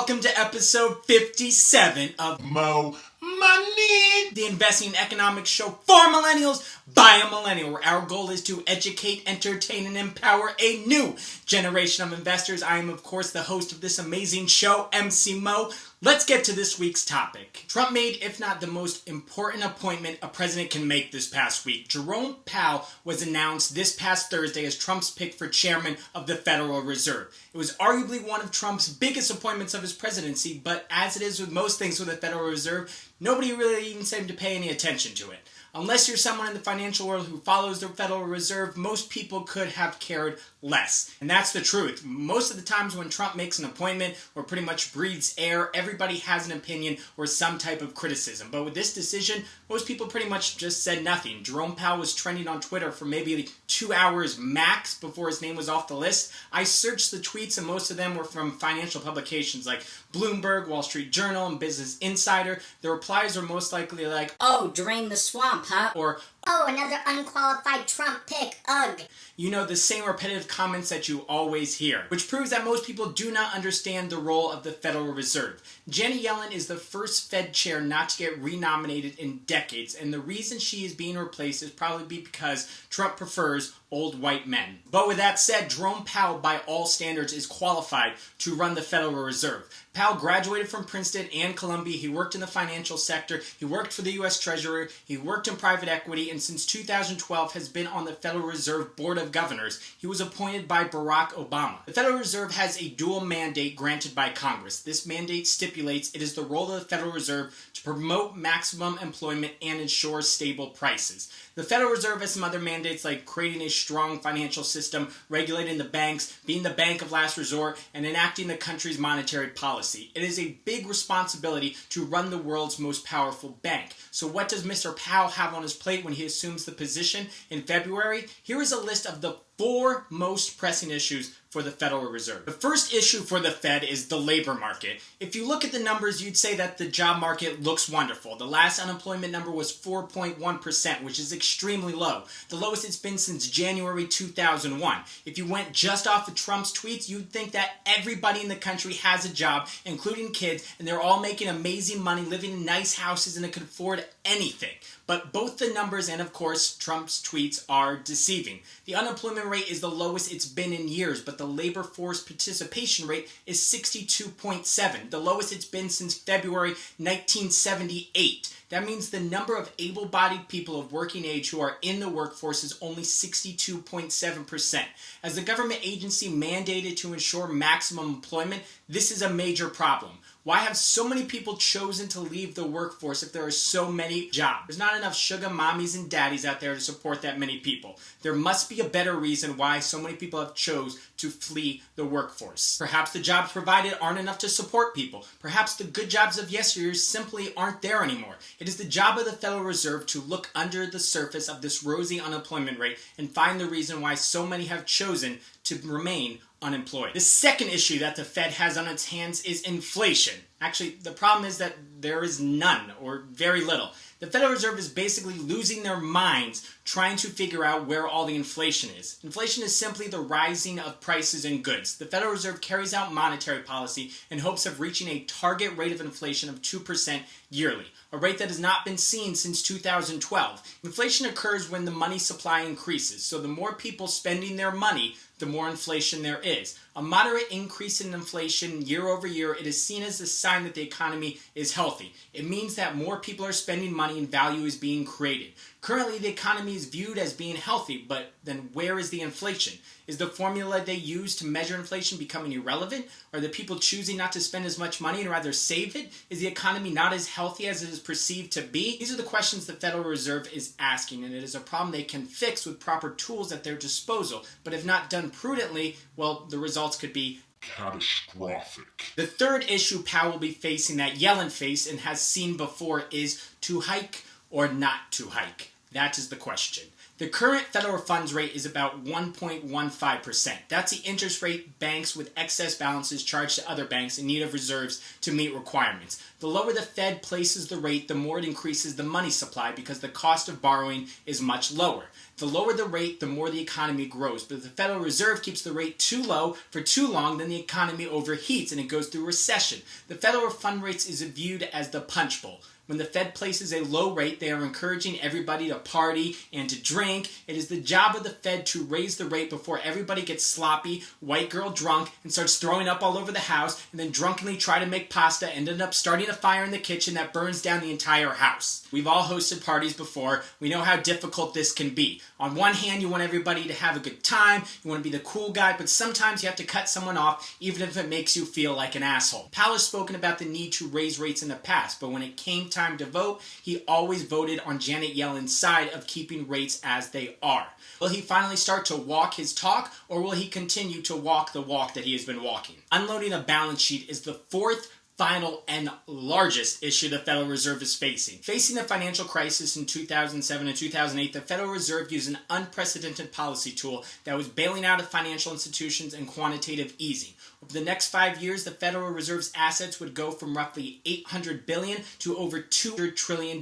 welcome to episode 57 of Mo Money, the investing and economics show for millennials by a millennial, where our goal is to educate, entertain, and empower a new generation of investors. I am, of course, the host of this amazing show, MC Mo. Let's get to this week's topic. Trump made, if not the most important appointment a president can make this past week. Jerome Powell was announced this past Thursday as Trump's pick for chairman of the Federal Reserve. It was arguably one of Trump's biggest appointments of his presidency, but as it is with most things with the Federal Reserve, nobody really even seemed to pay any attention to it. Unless you're someone in the financial world who follows the Federal Reserve, most people could have cared less. And that's the truth. Most of the times when Trump makes an appointment or pretty much breathes air, everybody has an opinion or some type of criticism. But with this decision, most people pretty much just said nothing. Jerome Powell was trending on Twitter for maybe 2 hours max before his name was off the list. I searched the tweets and most of them were from financial publications like Bloomberg, Wall Street Journal, and Business Insider. The replies were most likely like, "Oh, drain the swamp, huh?" Or, "Oh, another unqualified Trump pick, ugh." You know, the same repetitive comments that you always hear, which proves that most people do not understand the role of the Federal Reserve. Janet Yellen is the first Fed chair not to get renominated in decades, and the reason she is being replaced is probably because Trump prefers old white men. But with that said, Jerome Powell, by all standards, is qualified to run the Federal Reserve. Powell graduated from Princeton and Columbia. He worked in the financial sector. He worked for the U.S. Treasury. He worked in private equity, and since 2012 has been on the Federal Reserve Board of Governors. He was appointed by Barack Obama. The Federal Reserve has a dual mandate granted by Congress. This mandate stipulates it is the role of the Federal Reserve to promote maximum employment and ensure stable prices. The Federal Reserve has some other mandates like creating a strong financial system, regulating the banks, being the bank of last resort, and enacting the country's monetary policy. It is a big responsibility to run the world's most powerful bank. So what does Mr. Powell have on his plate when he assumes the position in February? Here is a list of the 4 most pressing issues for the Federal Reserve. The first issue for the Fed is the labor market. If you look at the numbers, you'd say that the job market looks wonderful. The last unemployment number was 4.1%, which is extremely low. The lowest it's been since January 2001. If you went just off of Trump's tweets, you'd think that everybody in the country has a job, including kids, and they're all making amazing money, living in nice houses, and they could afford anything. But both the numbers and, of course, Trump's tweets are deceiving. The unemployment rate is the lowest it's been in years, but the labor force participation rate is 62.7, the lowest it's been since February 1978. That means the number of able-bodied people of working age who are in the workforce is only 62.7%. As the government agency mandated to ensure maximum employment, this is a major problem. Why have so many people chosen to leave the workforce if there are so many jobs? There's not enough sugar mommies and daddies out there to support that many people. There must be a better reason why so many people have chose to flee the workforce. Perhaps the jobs provided aren't enough to support people. Perhaps the good jobs of yesteryear simply aren't there anymore. It is the job of the Federal Reserve to look under the surface of this rosy unemployment rate and find the reason why so many have chosen to remain unemployed. The second issue that the Fed has on its hands is inflation. Actually, the problem is that there is none or very little. The Federal Reserve is basically losing their minds trying to figure out where all the inflation is. Inflation is simply the rising of prices and goods. The Federal Reserve carries out monetary policy in hopes of reaching a target rate of inflation of 2% yearly, a rate that has not been seen since 2012. Inflation occurs when the money supply increases, so the more people spending their money, the more inflation there is. A moderate increase in inflation year over year, it is seen as a sign that the economy is healthy. It means that more people are spending money and value is being created. Currently, the economy is viewed as being healthy, but then where is the inflation? Is the formula they use to measure inflation becoming irrelevant? Are the people choosing not to spend as much money and rather save it? Is the economy not as healthy as it is perceived to be? These are the questions the Federal Reserve is asking, and it is a problem they can fix with proper tools at their disposal. But if not done prudently, well, the results could be catastrophic. The third issue Powell will be facing that Yellen faced and has seen before is to hike or not to hike. That is the question. The current federal funds rate is about 1.15%. That's the interest rate banks with excess balances charge to other banks in need of reserves to meet requirements. The lower the Fed places the rate, the more it increases the money supply because the cost of borrowing is much lower. The lower the rate, the more the economy grows. But if the Federal Reserve keeps the rate too low for too long, then the economy overheats and it goes through recession. The federal fund rate is viewed as the punch bowl. When the Fed places a low rate, they are encouraging everybody to party and to drink. It is the job of the Fed to raise the rate before everybody gets sloppy, white girl drunk, and starts throwing up all over the house, and then drunkenly try to make pasta and end up starting a fire in the kitchen that burns down the entire house. We've all hosted parties before. We know how difficult this can be. On one hand, you want everybody to have a good time, you want to be the cool guy, but sometimes you have to cut someone off, even if it makes you feel like an asshole. Powell has spoken about the need to raise rates in the past, but when it came time to vote, he always voted on Janet Yellen's side of keeping rates as they are. Will he finally start to walk his talk, or will he continue to walk the walk that he has been walking? Unloading a balance sheet is the fourth, final, and largest issue the Federal Reserve is facing. Facing the financial crisis in 2007 and 2008, the Federal Reserve used an unprecedented policy tool that was bailing out of financial institutions and quantitative easing. Over the next 5 years, the Federal Reserve's assets would go from roughly $800 billion to over $200 trillion,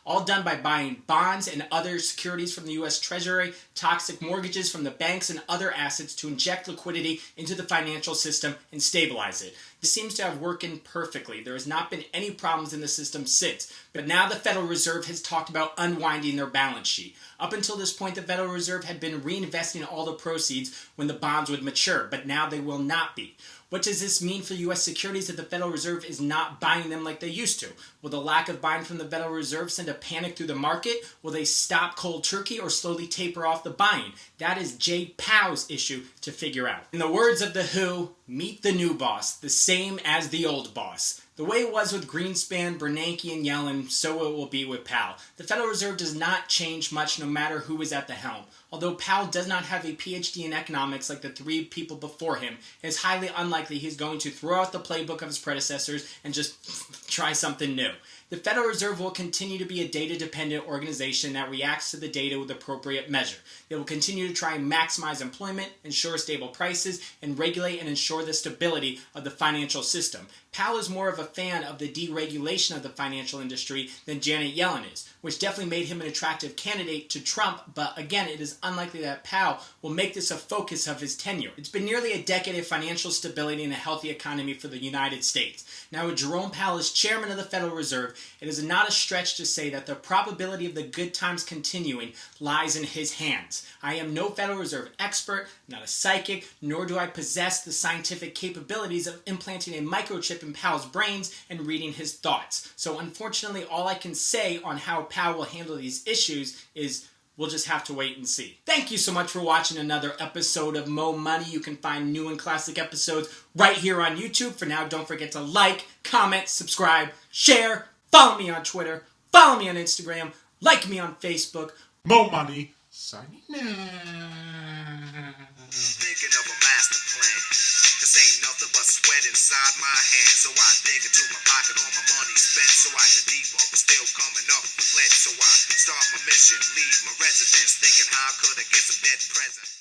all done by buying bonds and other securities from the U.S. Treasury, toxic mortgages from the banks, and other assets to inject liquidity into the financial system and stabilize it. This seems to have worked perfectly. There has not been any problems in the system since. But now the Federal Reserve has talked about unwinding their balance sheet. Up until this point, the Federal Reserve had been reinvesting all the proceeds when the bonds would mature, but now they will not be. What does this mean for U.S. securities if the Federal Reserve is not buying them like they used to? Will the lack of buying from the Federal Reserve send a panic through the market? Will they stop cold turkey or slowly taper off the buying? That is Jay Powell's issue to figure out. In the words of The Who, meet the new boss, the same as the old boss. The way it was with Greenspan, Bernanke, and Yellen, so it will be with Powell. The Federal Reserve does not change much no matter who is at the helm. Although Powell does not have a PhD in economics like the three people before him, it is highly unlikely he's going to throw out the playbook of his predecessors and just try something new. The Federal Reserve will continue to be a data-dependent organization that reacts to the data with appropriate measure. They will continue to try and maximize employment, ensure stable prices, and regulate and ensure the stability of the financial system. Powell is more of a fan of the deregulation of the financial industry than Janet Yellen is, which definitely made him an attractive candidate to Trump, but again, it is unlikely that Powell will make this a focus of his tenure. It's been nearly a decade of financial stability and a healthy economy for the United States. Now, with Jerome Powell as chairman of the Federal Reserve, it is not a stretch to say that the probability of the good times continuing lies in his hands. I am no Federal Reserve expert, not a psychic, nor do I possess the scientific capabilities of implanting a microchip in Powell's brains and reading his thoughts. So unfortunately, all I can say on how Powell will handle these issues is we'll just have to wait and see. Thank you so much for watching another episode of Mo Money. You can find new and classic episodes right here on YouTube. For now, don't forget to like, comment, subscribe, share, follow me on Twitter, follow me on Instagram, like me on Facebook. Mo Money, signing out. Thinking of a master plan. This ain't nothing but sweat inside my hands. So I dig into my pocket, all my money spent. So I dig deeper, but still coming up with lint. So I start my mission, leave my residence, thinking how could I get some dead present.